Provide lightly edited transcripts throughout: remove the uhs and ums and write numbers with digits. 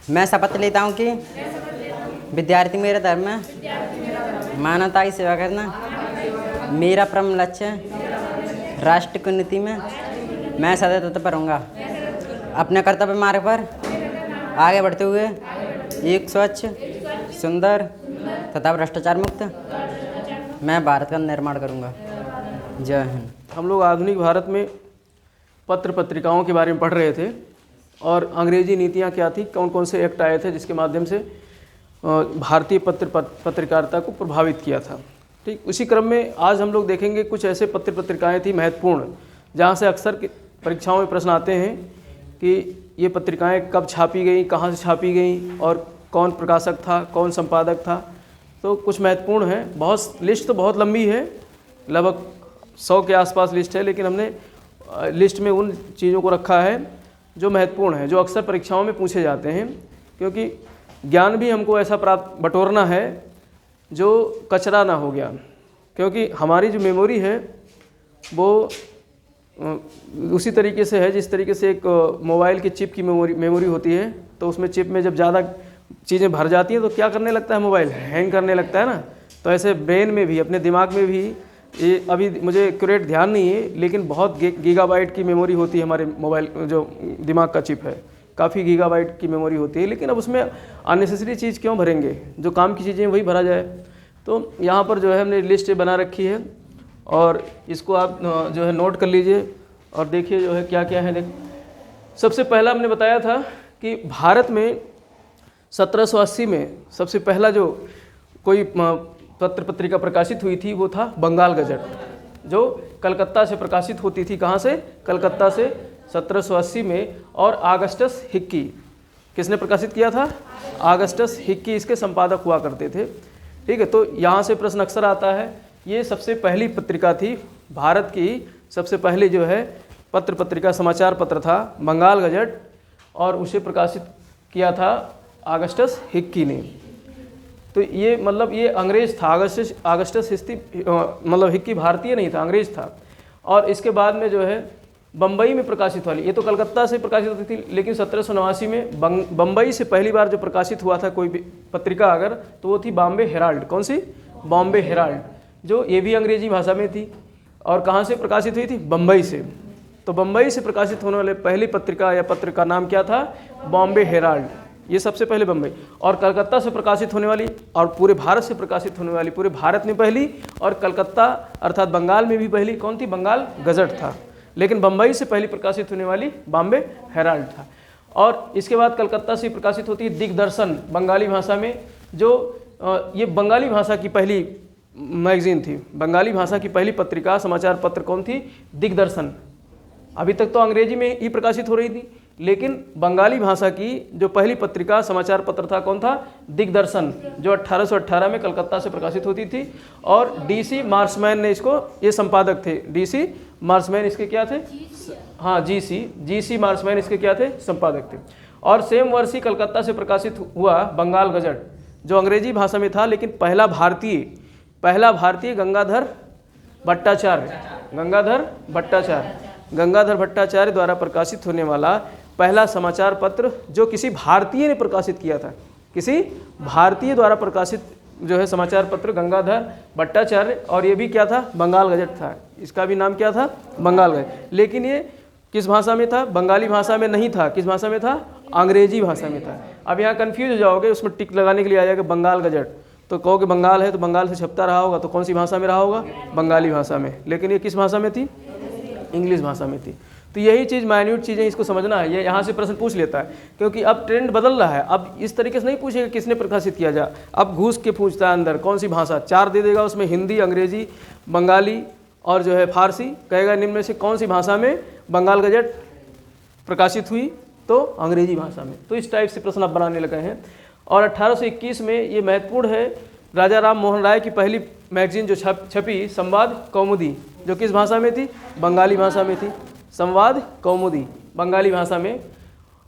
मैं शपथ लेता हूँ कि विद्यार्थी मेरा धर्म है, मानवता की सेवा करना मेरा परम लक्ष्य है। राष्ट्र की उन्नति में मैं सदा तत्पर रहूँगा। अपने कर्तव्य मार्ग पर आगे बढ़ते हुए एक स्वच्छ, सुंदर तथा भ्रष्टाचार मुक्त मैं भारत का निर्माण करूँगा। जय हिंद। हम लोग आधुनिक भारत में पत्र पत्रिकाओं के बारे में पढ़ रहे थे और अंग्रेजी नीतियाँ क्या थी, कौन कौन से एक्ट आए थे जिसके माध्यम से भारतीय पत्रकारिता को प्रभावित किया था। ठीक उसी क्रम में आज हम लोग देखेंगे कुछ ऐसे पत्र पत्रिकाएँ थी महत्वपूर्ण, जहाँ से अक्सर परीक्षाओं में प्रश्न आते हैं कि ये पत्रिकाएँ कब छापी गई, कहाँ से छापी गई और कौन प्रकाशक था, कौन संपादक था। तो कुछ महत्वपूर्ण हैं, बहुत लिस्ट तो बहुत लंबी है, लगभग 100 के आसपास लिस्ट है, लेकिन हमने लिस्ट में उन चीज़ों को रखा है जो महत्वपूर्ण है, जो अक्सर परीक्षाओं में पूछे जाते हैं, क्योंकि ज्ञान भी हमको ऐसा प्राप्त बटोरना है जो कचरा ना हो ज्ञान। क्योंकि हमारी जो मेमोरी है वो उसी तरीके से है जिस तरीके से एक मोबाइल की चिप की मेमोरी होती है। तो उसमें चिप में जब ज़्यादा चीज़ें भर जाती हैं तो क्या करने लगता है, मोबाइल हैंग करने लगता है ना। तो ऐसे ब्रेन में भी, अपने दिमाग में भी, ये अभी मुझे एक्यूरेट ध्यान नहीं है, लेकिन बहुत गीगाबाइट की मेमोरी होती है हमारे मोबाइल, जो दिमाग का चिप है काफ़ी गीगाबाइट की मेमोरी होती है। लेकिन अब उसमें अननेसेसरी चीज़ क्यों भरेंगे, जो काम की चीज़ें वही भरा जाए। तो यहाँ पर जो है हमने लिस्ट बना रखी है और इसको आप जो है नोट कर लीजिए और देखिए जो है क्या क्या है। सबसे पहला हमने बताया था कि भारत में 1780 में सबसे पहला जो कोई पत्र पत्रिका प्रकाशित हुई थी वो था बंगाल गजट, जो कलकत्ता से प्रकाशित होती थी। कहाँ से? कलकत्ता से 1780 में। और ऑगस्टस हिक्की, किसने प्रकाशित किया था? ऑगस्टस हिक्की इसके संपादक हुआ करते थे। ठीक है, तो यहाँ से प्रश्न अक्सर आता है। ये सबसे पहली पत्रिका थी भारत की, सबसे पहले जो है पत्र पत्रिका समाचार पत्र था बंगाल गजट, और उसे प्रकाशित किया था ऑगस्टस हिक्की ने। तो ये मतलब ये अंग्रेज था। ऑगस्टस मतलब हिक्की भारतीय नहीं था, अंग्रेज था। और इसके बाद में जो है बम्बई में प्रकाशित वाली, ये तो कलकत्ता से प्रकाशित होती थी, लेकिन 1789 में बम्बई से पहली बार जो प्रकाशित हुआ था कोई भी पत्रिका अगर, तो वो थी बॉम्बे हेराल्ड। कौन सी? बॉम्बे हेराल्ड, जो ये भी अंग्रेजी भाषा में थी। और कहाँ से प्रकाशित हुई थी? बम्बई से। तो बम्बई से प्रकाशित होने वाले पहली पत्रिका या पत्र का नाम क्या था? बॉम्बे हेराल्ड। ये सबसे पहले बम्बई। और कलकत्ता से प्रकाशित होने वाली और पूरे भारत से प्रकाशित होने वाली, पूरे भारत में पहली और कलकत्ता अर्थात बंगाल में भी पहली कौन थी? बंगाल गजट था। लेकिन बम्बई से पहली प्रकाशित होने वाली बॉम्बे हेराल्ड था। और इसके बाद कलकत्ता से प्रकाशित होती है दिग्दर्शन बंगाली भाषा में, जो ये बंगाली भाषा की पहली मैगजीन थी। बंगाली भाषा की पहली पत्रिका समाचार पत्र कौन थी? दिग्दर्शन। अभी तक तो अंग्रेजी में ही प्रकाशित हो रही थी, लेकिन बंगाली भाषा की जो पहली पत्रिका समाचार पत्र था कौन था? दिग्दर्शन, जो 1818 में कलकत्ता से प्रकाशित होती थी। और डीसी मार्शमैन ने इसको, ये संपादक थे डीसी मार्शमैन, इसके क्या थे? हाँ, जीसी मार्शमैन इसके क्या थे? संपादक थे। और सेम वर्ष ही कलकत्ता से प्रकाशित हुआ बंगाल गजट, जो अंग्रेजी भाषा में था, लेकिन पहला भारतीय गंगाधर भट्टाचार्य द्वारा प्रकाशित होने वाला पहला समाचार पत्र जो किसी भारतीय ने प्रकाशित किया था। किसी भारतीय द्वारा प्रकाशित जो है समाचार पत्र गंगाधर भट्टाचार्य, और ये भी क्या था? बंगाल गजट था। इसका भी नाम क्या था? बंगाल गजट। लेकिन ये किस भाषा में था? बंगाली भाषा में नहीं था। किस भाषा में था? अंग्रेजी भाषा में था। अब यहाँ कन्फ्यूज हो जाओगे, उसमें टिक लगाने के लिए आ जाएगा बंगाल गजट, तो कहोगे बंगाल है तो बंगाल से छपता रहा होगा, तो कौन सी भाषा में रहा होगा? बंगाली भाषा में। लेकिन ये किस भाषा में थी? इंग्लिश भाषा में थी। तो यही चीज़, माइन्यूट चीज़ें इसको समझना है। ये यहाँ से प्रश्न पूछ लेता है, क्योंकि अब ट्रेंड बदल रहा है। अब इस तरीके से नहीं पूछेगा किसने प्रकाशित किया जा, अब घुस के पूछता है अंदर कौन सी भाषा। 4 दे देगा, उसमें हिंदी, अंग्रेजी, बंगाली और जो है फारसी। कहेगा निम्न में से कौन सी भाषा में बंगाल गजट प्रकाशित हुई? तो अंग्रेजी भाषा में। तो इस टाइप से प्रश्न अब बनाने लगे हैं। और 1821 में ये महत्वपूर्ण है, राजा राम मोहन राय की पहली मैगजीन जो छपी संवाद कौमुदी, जो किस भाषा में थी? बंगाली भाषा में थी। संवाद कौमुदी बंगाली भाषा में।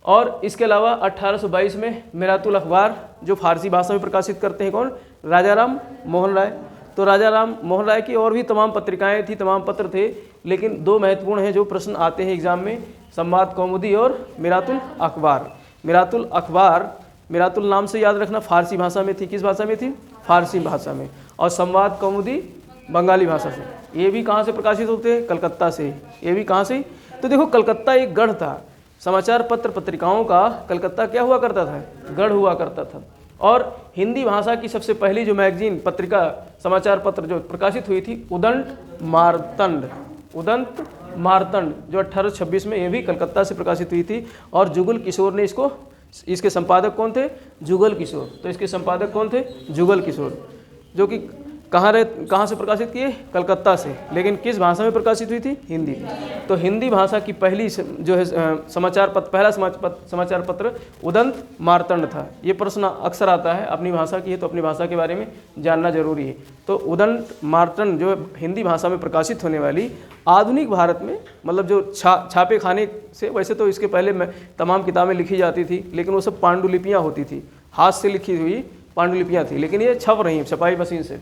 और इसके अलावा 1822 में मिरातुल अखबार, जो फारसी भाषा में प्रकाशित करते हैं कौन? राजा राम मोहन राय। तो राजा राम मोहन राय की और भी तमाम पत्रिकाएं थी, तमाम पत्र थे, लेकिन 2 महत्वपूर्ण हैं जो प्रश्न आते हैं एग्जाम में, संवाद कौमुदी और मिरातुल अखबार। मिरातुल अखबार मिरातुल नाम से याद रखना, फारसी भाषा में थी। किस भाषा में थी? फारसी भाषा में। और संवाद कौमुदी बंगाली भाषा से। ये भी कहाँ से प्रकाशित होते हैं? कलकत्ता से। ये भी कहाँ से? तो देखो, कलकत्ता एक गढ़ था, समाचार पत्र पत्रिकाओं का कलकत्ता क्या हुआ करता था? गढ़ हुआ करता था। और हिंदी भाषा की सबसे पहली जो मैगजीन, पत्रिका, समाचार पत्र जो प्रकाशित हुई थी, उदंत मार्तंड, जो 1826 में, ये भी कलकत्ता से प्रकाशित हुई थी। और जुगल किशोर ने इसके संपादक कौन थे? जुगल किशोर। तो इसके संपादक कौन थे? जुगल किशोर, जो कि कहाँ से प्रकाशित किए? कलकत्ता से। लेकिन किस भाषा में प्रकाशित हुई थी? हिंदी। तो हिंदी भाषा की पहली जो है पहला समाचार पत्र उदंत मार्तंड था। ये प्रश्न अक्सर आता है, अपनी भाषा की है तो अपनी भाषा के बारे में जानना जरूरी है। तो उदंत मार्तंड जो हिंदी भाषा में प्रकाशित होने वाली आधुनिक भारत में, मतलब जो छापे खाने से, वैसे तो इसके पहले तमाम किताबें लिखी जाती थी, लेकिन वो सब पांडुलिपियाँ होती थी, हाथ से लिखी हुई पांडुलिपियाँ थी, लेकिन ये छप रही हैं छपाई मशीन से।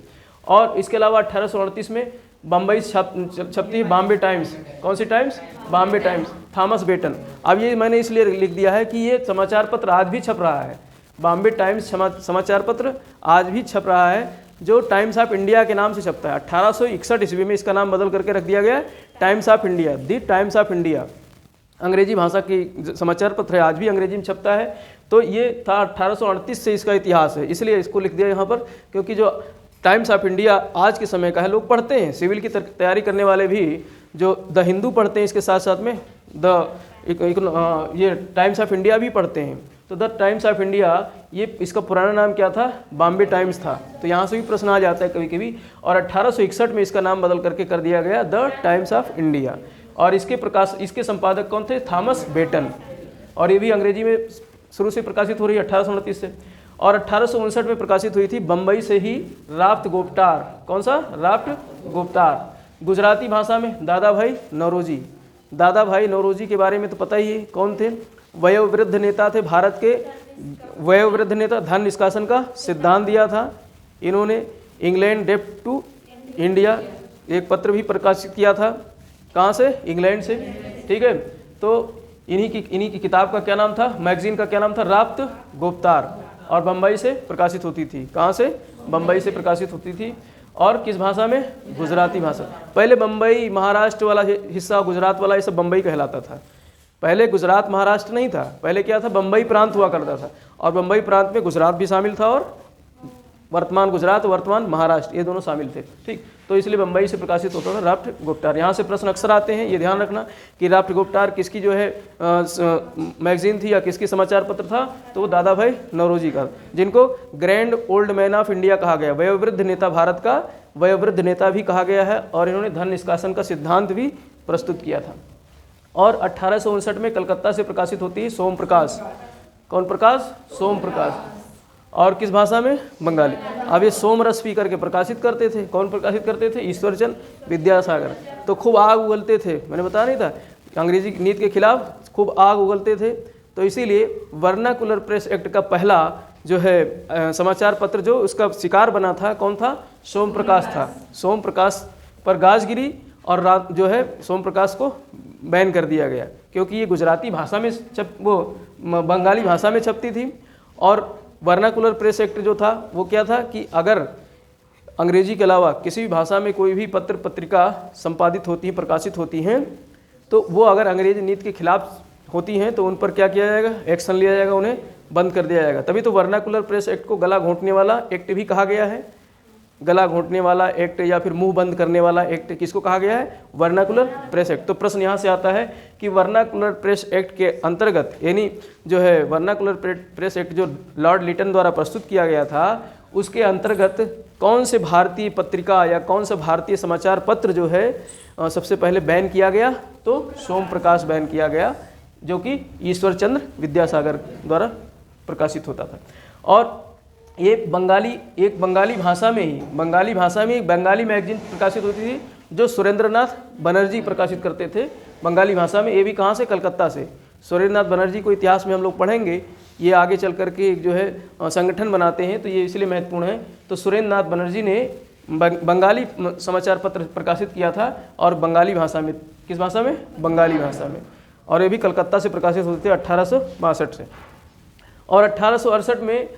और इसके अलावा 1838 में बम्बई छपती है बॉम्बे टाइम्स। कौन सी Times? Bombay Times, Thomas Batten. अब ये मैंने इसलिए लिख दिया है कि ये समाचार पत्र आज भी छप रहा है। बॉम्बे टाइम्स समाचार पत्र आज भी छप रहा है, जो टाइम्स ऑफ इंडिया के नाम से छपता है। 1861 ईस्वी में इसका नाम बदल करके रख दिया गया times of India, the times of India. अंग्रेजी भाषा की समाचार पत्र है, आज भी अंग्रेजी में छपता है। तो ये था 1838 से इसका इतिहास है, इसलिए इसको लिख दिया यहाँ पर, क्योंकि जो टाइम्स ऑफ इंडिया आज के समय का है, लोग पढ़ते हैं। सिविल की तैयारी करने वाले भी जो द हिंदू पढ़ते हैं, इसके साथ साथ में ये टाइम्स ऑफ इंडिया भी पढ़ते हैं। तो द टाइम्स ऑफ इंडिया, ये इसका पुराना नाम क्या था? बॉम्बे टाइम्स था। तो यहाँ से भी प्रश्न आ जाता है कभी कभी। और 1861 में इसका नाम बदल करके कर दिया गया द टाइम्स ऑफ इंडिया। और इसके संपादक कौन थे? थॉमस बेटन। और ये भी अंग्रेजी में शुरू से प्रकाशित हो रही है 1829 से। और 1859 में प्रकाशित हुई थी बम्बई से ही राफ्त गोपटार। कौन सा? राफ्ट गोपटार। गुजराती भाषा में दादा भाई नौरोजी। दादा भाई नौरोजी के बारे में तो पता ही है, कौन थे? वयोवृद्ध नेता थे, भारत के वयोवृद्ध नेता। धन निष्कासन का सिद्धांत दिया था इन्होंने। इंग्लैंड डेप्ट टू इंडिया एक पत्र भी प्रकाशित किया था। कहाँ से? इंग्लैंड से। ठीक है, तो इन्हीं की किताब का क्या नाम था? मैगजीन का क्या नाम था? राफ्त गोपतार। और बम्बई से प्रकाशित होती थी। कहाँ से? बम्बई से प्रकाशित होती थी। और किस भाषा में? गुजराती भाषा। पहले बम्बई महाराष्ट्र वाला हिस्सा, गुजरात वाला, ये सब बम्बई कहलाता था। पहले गुजरात महाराष्ट्र नहीं था, पहले क्या था? बम्बई प्रांत हुआ करता था। और बम्बई प्रांत में गुजरात भी शामिल था, और वर्तमान गुजरात, वर्तमान महाराष्ट्र, ये दोनों शामिल थे। ठीक, तो इसलिए बम्बई से प्रकाशित होता था राफ्ट गोपटार। यहाँ से प्रश्न अक्सर आते हैं, ये ध्यान रखना कि राफ्ट गोपटार किसकी जो है मैगजीन थी या किसकी समाचार पत्र था? तो वो दादा भाई नौरोजी का, जिनको grand old man of India कहा गया, वयोवृद्ध नेता, भारत का वयोवृद्ध नेता भी कहा गया है। और इन्होंने धन निष्कासन का सिद्धांत भी प्रस्तुत किया था। और 1859 में कलकत्ता से प्रकाशित होती है सोम प्रकाश। कौन प्रकाश? सोम प्रकाश। और किस भाषा में? बंगाली। अब ये सोमरस पी करके प्रकाशित करते थे। कौन प्रकाशित करते थे? ईश्वरचंद विद्यासागर। तो खूब आग उगलते थे, मैंने बताया नहीं था, अंग्रेजी नीति के खिलाफ खूब आग उगलते थे। तो इसीलिए वर्नाकुलर प्रेस एक्ट का पहला जो है समाचार पत्र जो उसका शिकार बना था, कौन था? सोम प्रकाश था। सोम प्रकाश पर गाज गिरी, और रात जो है सोम प्रकाश को बैन कर दिया गया, क्योंकि ये गुजराती भाषा में बंगाली भाषा में छपती थी। और वर्नाकुलर प्रेस एक्ट जो था वो क्या था कि अगर अंग्रेजी के अलावा किसी भी भाषा में कोई भी पत्र पत्रिका संपादित होती है, प्रकाशित होती हैं, तो वो अगर अंग्रेजी नीति के खिलाफ होती हैं तो उन पर क्या किया जाएगा? एक्शन लिया जाएगा, उन्हें बंद कर दिया जाएगा। तभी तो वर्नाकुलर प्रेस एक्ट को गला घोंटने वाला एक्ट भी कहा गया है। गला घोंटने वाला एक्ट या फिर मुंह बंद करने वाला एक्ट किसको कहा गया है? Vernacular press act. तो प्रश्न यहाँ से आता है कि वर्नाकुलर प्रेस एक्ट के अंतर्गत, यानी जो है वर्नाकुलर प्रेस एक्ट जो लॉर्ड लिटन द्वारा प्रस्तुत किया गया था, उसके अंतर्गत कौन से भारतीय पत्रिका या कौन सा भारतीय समाचार पत्र जो है सबसे पहले बैन किया गया? तो सोम प्रकाश बैन किया गया, जो कि ईश्वरचंद्र विद्यासागर द्वारा प्रकाशित होता था। और ये एक बंगाली भाषा में एक बंगाली मैगजीन प्रकाशित होती थी, जो सुरेंद्रनाथ बनर्जी प्रकाशित करते थे बंगाली भाषा में। ये भी कहाँ से? कलकत्ता से। सुरेंद्रनाथ बनर्जी को इतिहास में हम लोग पढ़ेंगे, ये आगे चल करके एक जो है संगठन बनाते हैं, तो ये इसलिए महत्वपूर्ण है। तो सुरेंद्रनाथ बनर्जी ने बंगाली समाचार पत्र प्रकाशित किया था, और बंगाली भाषा में। किस भाषा में? बंगाली भाषा में। और ये भी कलकत्ता से प्रकाशित होते थे 1862 से। और 1868 में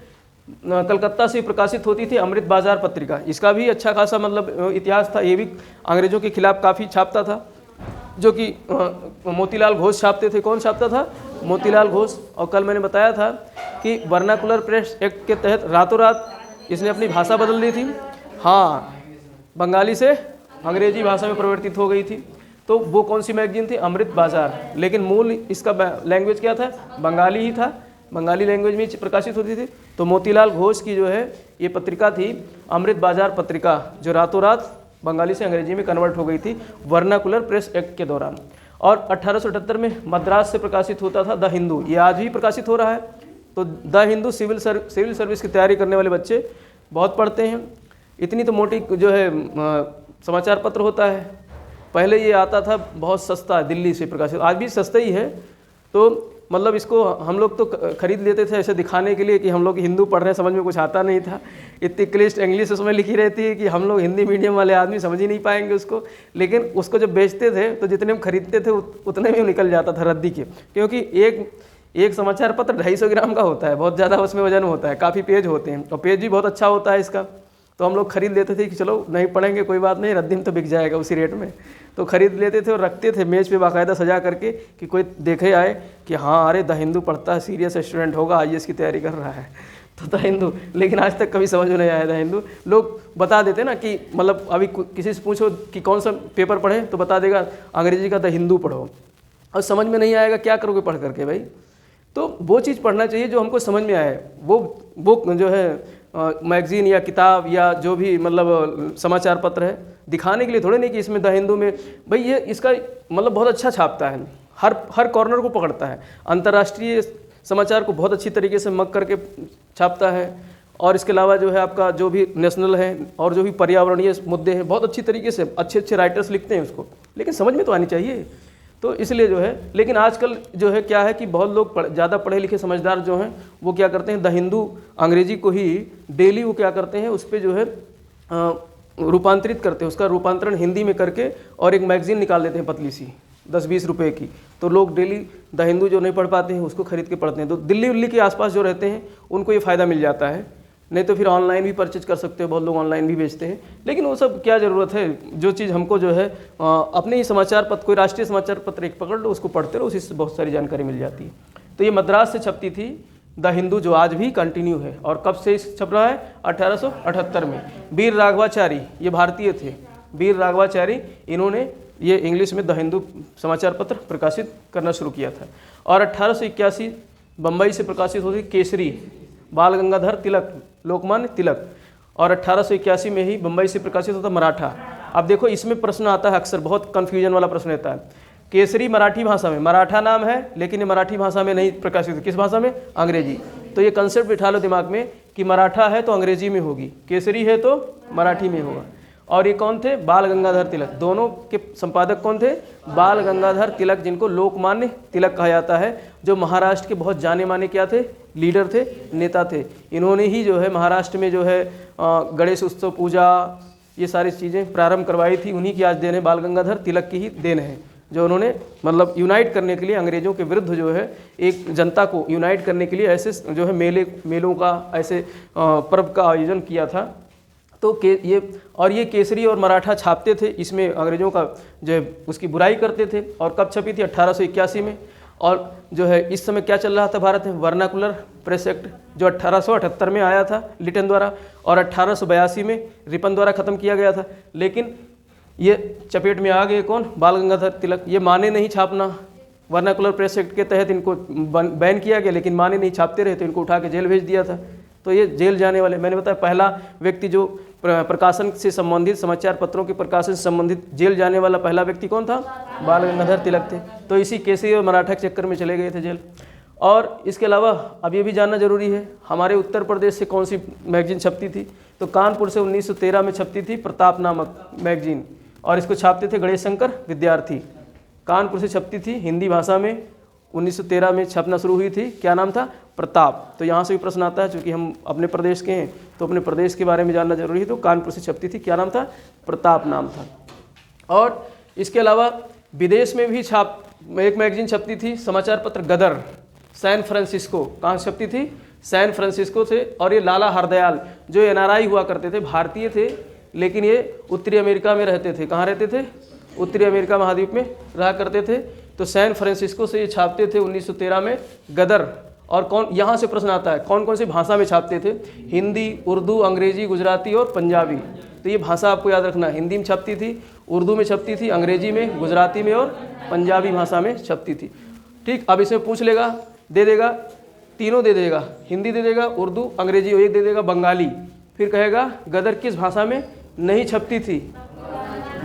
कलकत्ता से प्रकाशित होती थी अमृत बाजार पत्रिका। इसका भी अच्छा खासा मतलब इतिहास था, ये भी अंग्रेजों के खिलाफ काफ़ी छापता था, जो कि मोतीलाल घोष छापते थे। कौन छापता था? मोतीलाल घोष। और कल मैंने बताया था कि वर्नाकुलर प्रेस एक्ट के तहत रातों रात इसने अपनी भाषा बदल दी थी। हाँ, बंगाली से अंग्रेजी भाषा में परिवर्तित हो गई थी। तो वो कौन सी मैगजीन थी? अमृत बाजार। लेकिन मूल इसका लैंग्वेज क्या था? बंगाली ही था, बंगाली लैंग्वेज में प्रकाशित होती थी। तो मोतीलाल घोष की जो है ये पत्रिका थी अमृत बाजार पत्रिका, जो रातों रात बंगाली से अंग्रेजी में कन्वर्ट हो गई थी वर्नाकुलर प्रेस एक्ट के दौरान। और 1878 में मद्रास से प्रकाशित होता था द हिंदू, ये आज भी प्रकाशित हो रहा है। तो द हिंदू सिविल सर्विस की तैयारी करने वाले बच्चे बहुत पढ़ते हैं। इतनी तो मोटी जो है समाचार पत्र होता है। पहले ये आता था बहुत सस्ता, दिल्ली से प्रकाशित, आज भी सस्ता ही है। तो मतलब इसको हम लोग तो खरीद लेते थे ऐसे दिखाने के लिए कि हम लोग हिंदू पढ़ रहे हैं, समझ में कुछ आता नहीं था। इतनी क्लिष्ट इंग्लिश उसमें लिखी रहती है कि हम लोग हिंदी मीडियम वाले आदमी समझ ही नहीं पाएंगे उसको। लेकिन उसको जब बेचते थे तो जितने हम खरीदते थे उतने में निकल जाता था रद्दी के, क्योंकि एक समाचार पत्र 250 ग्राम का होता है, बहुत ज़्यादा उसमें वजन होता है, काफ़ी पेज होते हैं और पेज भी बहुत अच्छा होता है इसका। तो हम लोग खरीद लेते थे कि चलो नहीं पढ़ेंगे कोई बात नहीं, रद्दी में तो बिक जाएगा उसी रेट में। तो खरीद लेते थे और रखते थे मेज़ पे बाकायदा सजा करके कि कोई देखे आए कि हाँ अरे द हिंदू पढ़ता है, सीरियस स्टूडेंट होगा, IAS की तैयारी कर रहा है। तो द हिंदू, लेकिन आज तक कभी समझ में नहीं आया द हिंदू। लोग बता देते ना कि मतलब अभी किसी से पूछो कि कौन सा पेपर पढ़े तो बता देगा अंग्रेजी का द हिंदू पढ़ो, और समझ में नहीं आएगा क्या करोगे पढ़ करके भाई। तो वो चीज़ पढ़ना चाहिए जो हमको समझ में आए। वो जो है मैगज़ीन या किताब या जो भी मतलब समाचार पत्र है, दिखाने के लिए थोड़े नहीं कि इसमें द हिंदू में भाई ये इसका मतलब बहुत अच्छा छापता है, हर कॉर्नर को पकड़ता है, अंतर्राष्ट्रीय समाचार को बहुत अच्छी तरीके से मग करके छापता है। और इसके अलावा जो है आपका जो भी नेशनल है और जो भी पर्यावरणीय मुद्दे हैं बहुत अच्छी तरीके से अच्छे राइटर्स लिखते हैं उसको, लेकिन समझ में तो आनी चाहिए। तो इसलिए जो है, लेकिन आजकल जो है क्या है कि बहुत लोग ज़्यादा पढ़े लिखे समझदार जो हैं वो क्या करते हैं, द हिंदू अंग्रेजी को ही डेली वो क्या करते हैं उस पर जो है रूपांतरित करते हैं, उसका रूपांतरण हिंदी में करके और एक मैगज़ीन निकाल देते हैं पतली सी 10-20 रुपए की। तो लोग डेली द हिंदू जो नहीं पढ़ पाते हैं उसको खरीद के पढ़ते हैं। तो दिल्ली के आसपास जो रहते हैं उनको ये फ़ायदा मिल जाता है। नहीं तो फिर ऑनलाइन भी परचेज कर सकते हो, बहुत लोग ऑनलाइन भी बेचते हैं, लेकिन वो सब क्या ज़रूरत है। जो चीज़ हमको जो है अपने ही समाचार पत्र, कोई राष्ट्रीय समाचार पत्र एक पकड़ लो, उसको पढ़ते रहो, उसी से बहुत सारी जानकारी मिल जाती है। तो ये मद्रास से छपती थी द हिंदू, जो आज भी कंटिन्यू है। और कब से छप रहा है? 1878 में। वीर राघवाचारी ये भारतीय थे, वीर राघवाचारी, इन्होंने ये इंग्लिश में द हिंदू समाचार पत्र प्रकाशित करना शुरू किया था। और 1881 बम्बई से प्रकाशित होती केसरी, बाल गंगाधर तिलक, लोकमान्य तिलक। और 1881 में ही बम्बई से प्रकाशित होता मराठा। अब देखो इसमें प्रश्न आता है अक्सर, बहुत कन्फ्यूजन वाला प्रश्न रहता है। केसरी मराठी भाषा में, मराठा नाम है लेकिन ये मराठी भाषा में नहीं प्रकाशित, किस भाषा में? अंग्रेजी। तो ये कंसेप्ट बिठा लो दिमाग में कि मराठा है तो अंग्रेजी में होगी, केसरी है तो मराठी में होगा। और ये कौन थे? बाल गंगाधर तिलक। दोनों के संपादक कौन थे? बाल गंगाधर तिलक, जिनको लोकमान्य तिलक कहा जाता है, जो महाराष्ट्र के बहुत जाने माने क्या थे? लीडर थे, नेता थे। इन्होंने ही जो है महाराष्ट्र में जो है गणेश उत्सव, पूजा, ये सारी चीज़ें प्रारंभ करवाई थी। उन्हीं की आज देन है, बाल गंगाधर तिलक की ही देन है, जो उन्होंने मतलब यूनाइट करने के लिए अंग्रेज़ों के विरुद्ध जो है एक जनता को यूनाइट करने के लिए ऐसे जो है मेलों का, ऐसे पर्व का आयोजन किया था। तो ये केसरी और मराठा छापते थे, इसमें अंग्रेज़ों का जो है उसकी बुराई करते थे। और कब छपी थी? 1881 में। और जो है इस समय क्या चल रहा था भारत में? वर्नाकुलर प्रेस एक्ट, जो 1878 में आया था लिटन द्वारा, और 1882 में रिपन द्वारा ख़त्म किया गया था। लेकिन ये चपेट में आ गए कौन? बाल गंगाधर तिलक। ये माने नहीं छापना, वर्नाकुलर प्रेस एक्ट के तहत इनको बैन किया गया, लेकिन माने नहीं, छापते रहे तो इनको उठा के जेल भेज दिया था। तो ये जेल जाने वाले, मैंने बताया पहला व्यक्ति जो प्रकाशन से संबंधित, समाचार पत्रों के प्रकाशन से संबंधित जेल जाने वाला पहला व्यक्ति कौन था? बाल गंगाधर तिलक थे। तो इसी केसरी और मराठा के चक्कर में चले गए थे जेल। और इसके अलावा अब ये भी जानना जरूरी है, हमारे उत्तर प्रदेश से कौन सी मैगजीन छपती थी? तो कानपुर से 1913 में छपती थी प्रताप नामक मैगजीन, और इसको छापते थे गणेश शंकर विद्यार्थी। कानपुर से छपती थी, हिंदी भाषा में 1913 में छपना शुरू हुई थी। क्या नाम था? प्रताप। तो यहाँ से भी प्रश्न आता है, चूँकि हम अपने प्रदेश के हैं तो अपने प्रदेश के बारे में जानना जरूरी है। तो कानपुर से छपती थी, क्या नाम था? प्रताप नाम था। और इसके अलावा विदेश में भी एक मैगजीन छपती थी, समाचार पत्र गदर, सैन फ्रांसिस्को। कहाँ छपती थी? सैन फ्रांसिस्को थे। और ये लाला हरदयाल जो NRI हुआ करते थे, भारतीय थे, लेकिन ये उत्तरी अमेरिका में रहते थे। कहाँ रहते थे? उत्तरी अमेरिका महाद्वीप में रहा करते थे। तो सैन फ्रांसिस्को से ये छापते थे 1913 में गदर। और कौन, यहाँ से प्रश्न आता है, कौन कौन सी भाषा में छापते थे? हिंदी, उर्दू, अंग्रेजी, गुजराती और पंजाबी। तो ये भाषा आपको याद रखना, हिंदी में छपती थी, उर्दू में छपती थी, अंग्रेजी में, गुजराती में और पंजाबी भाषा में छपती थी। ठीक, अब इसे पूछ लेगा, दे देगा, तीनों दे देगा, हिंदी दे देगा, उर्दू, अंग्रेजी और एक दे देगा बंगाली। फिर कहेगा गदर किस भाषा में नहीं छपती थी?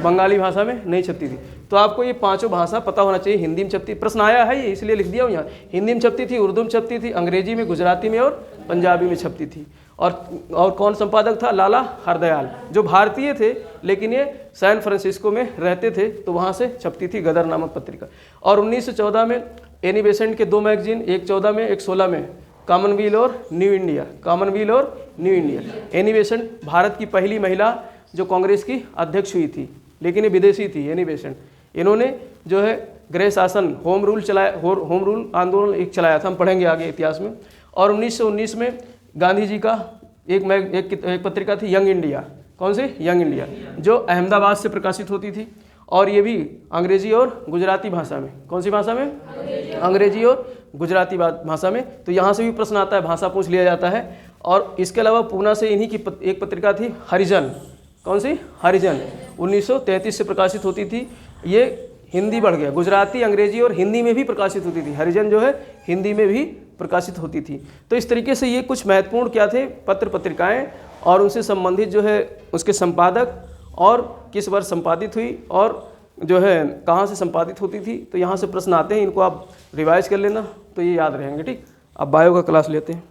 बंगाली भाषा में नहीं छपती थी। तो आपको ये पांचों भाषा पता होना चाहिए। हिंदी में छपती, प्रश्न आया है ये इसलिए लिख दिया हूँ यहाँ। हिंदी में छपती थी, उर्दू में छपती थी, अंग्रेजी में, गुजराती में और पंजाबी में छपती थी। और कौन संपादक था? लाला हरदयाल, जो भारतीय थे लेकिन ये सैन फ्रांसिस्को में रहते थे, तो वहाँ से छपती थी गदर नामक पत्रिका। और 1914 में एनी बेसेंट के 2 मैगजीन, एक 14 में एक 16 में, कॉमनवेल्थ और न्यू इंडिया, कॉमनवेल्थ और new India. Annie Besant Bharat की पहली महिला जो कांग्रेस की अध्यक्ष हुई थी, लेकिन ये विदेशी थी। एनी बेसेंट, इन्होंने जो है गृह शासन, होम रूल चलाया, होम रूल आंदोलन एक चलाया था, हम पढ़ेंगे आगे इतिहास में। और 1919 में गांधी जी का एक पत्रिका थी यंग इंडिया। कौन सी? यंग इंडिया, जो अहमदाबाद से प्रकाशित होती थी। और ये भी अंग्रेजी और गुजराती भाषा में। कौन सी भाषा में? अंग्रेजी और गुजराती भाषा में। तो यहाँ से भी प्रश्न आता है, भाषा पूछ लिया जाता है। और इसके अलावा पूना से इन्हीं की एक पत्रिका थी हरिजन। कौन सी? हरिजन, 1933 से प्रकाशित होती थी। ये हिंदी बढ़ गया, गुजराती, अंग्रेजी और हिंदी में भी प्रकाशित होती थी। हरिजन जो है हिंदी में भी प्रकाशित होती थी। तो इस तरीके से ये कुछ महत्वपूर्ण क्या थे? पत्र पत्रिकाएं, और उनसे संबंधित जो है उसके संपादक, और किस वर्ष संपादित हुई, और जो है कहाँ से संपादित होती थी। तो यहाँ से प्रश्न आते हैं, इनको आप रिवाइज कर लेना तो ये याद रहेंगे। ठीक, अब बायो का क्लास लेते हैं।